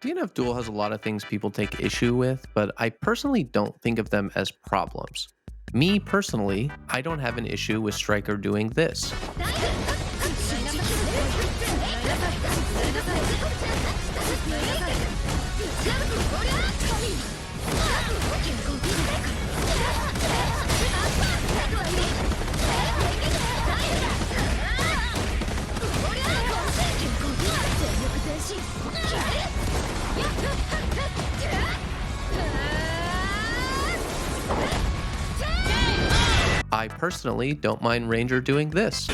DNF Duel has a lot of things people take issue with, but I personally don't think of them as problems. Me personally, I don't have an issue with Striker doing this. I personally don't mind Ranger doing this.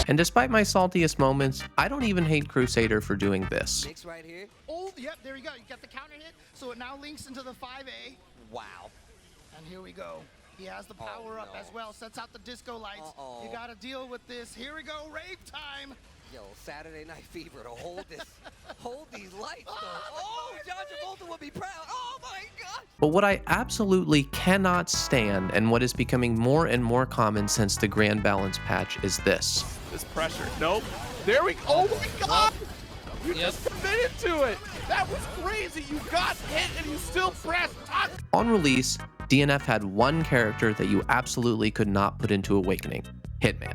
And despite my saltiest moments, I don't even hate Crusader for doing this. Right here. Oh, yep, there you go. You got the counter hit, so it now links into the 5A. Wow. And here we go. He has the power up as well, sets out the disco lights. You gotta deal with this. Here we go, rave time. Yo, Saturday Night Fever to hold this, hold these lights though. Oh, John Travolta would be proud. Oh my God. But what I absolutely cannot stand, and what is becoming more and more common since the Grand Balance patch, is this. This pressure. Nope. There we go. Oh my God. You just committed to it. That was crazy. You got hit and you still pressed. On release, DNF had one character that you absolutely could not put into Awakening: Hitman.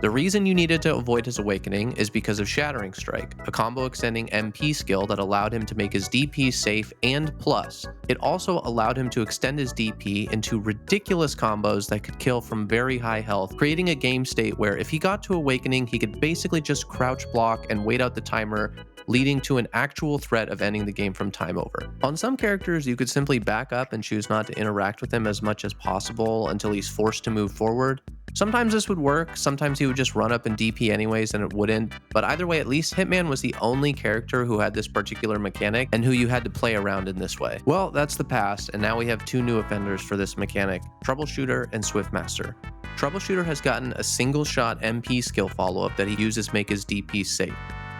The reason you needed to avoid his Awakening is because of Shattering Strike, a combo extending MP skill that allowed him to make his DP safe and plus. It also allowed him to extend his DP into ridiculous combos that could kill from very high health, creating a game state where if he got to Awakening, he could basically just crouch block and wait out the timer, leading to an actual threat of ending the game from time over. On some characters, you could simply back up and choose not to interact with him as much as possible until he's forced to move forward. Sometimes this would work, sometimes he would just run up and DP anyways and it wouldn't, but either way, at least Hitman was the only character who had this particular mechanic and who you had to play around in this way. Well, that's the past, and now we have two new offenders for this mechanic: Troubleshooter and Swiftmaster. Troubleshooter has gotten a single shot MP skill follow-up that he uses to make his DP safe.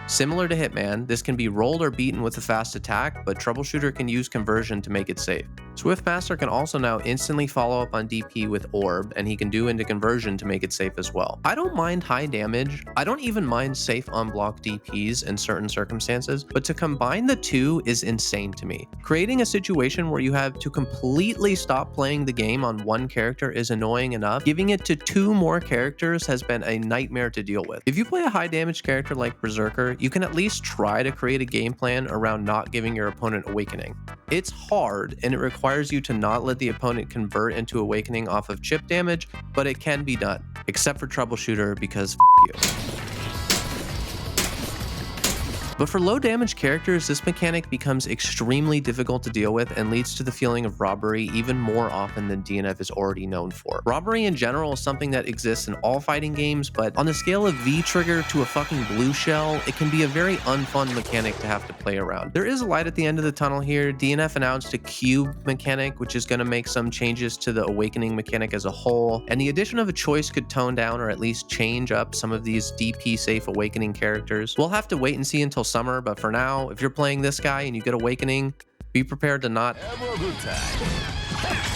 Similar to Hitman, this can be rolled or beaten with a fast attack, but Troubleshooter can use conversion to make it safe. Swiftmaster can also now instantly follow up on DP with Orb, and he can do into conversion to make it safe as well. I don't mind high damage, I don't even mind safe unblock DPs in certain circumstances, but to combine the two is insane to me. Creating a situation where you have to completely stop playing the game on one character is annoying enough. Giving it to two more characters has been a nightmare to deal with. If you play a high damage character like Berserker, you can at least try to create a game plan around not giving your opponent Awakening. It's hard, and it requires you to not let the opponent convert into Awakening off of chip damage, but it can be done. Except for Troubleshooter, because you. But for low damage characters, this mechanic becomes extremely difficult to deal with and leads to the feeling of robbery even more often than DNF is already known for. Robbery in general is something that exists in all fighting games, but on the scale of V-Trigger to a fucking blue shell, it can be a very unfun mechanic to have to play around. There is a light at the end of the tunnel here. DNF announced a cube mechanic, which is going to make some changes to the Awakening mechanic as a whole, and the addition of a choice could tone down or at least change up some of these DP safe Awakening characters. We'll have to wait and see until summer, but for now, if you're playing this guy and you get Awakening, be prepared to not. Have a good time.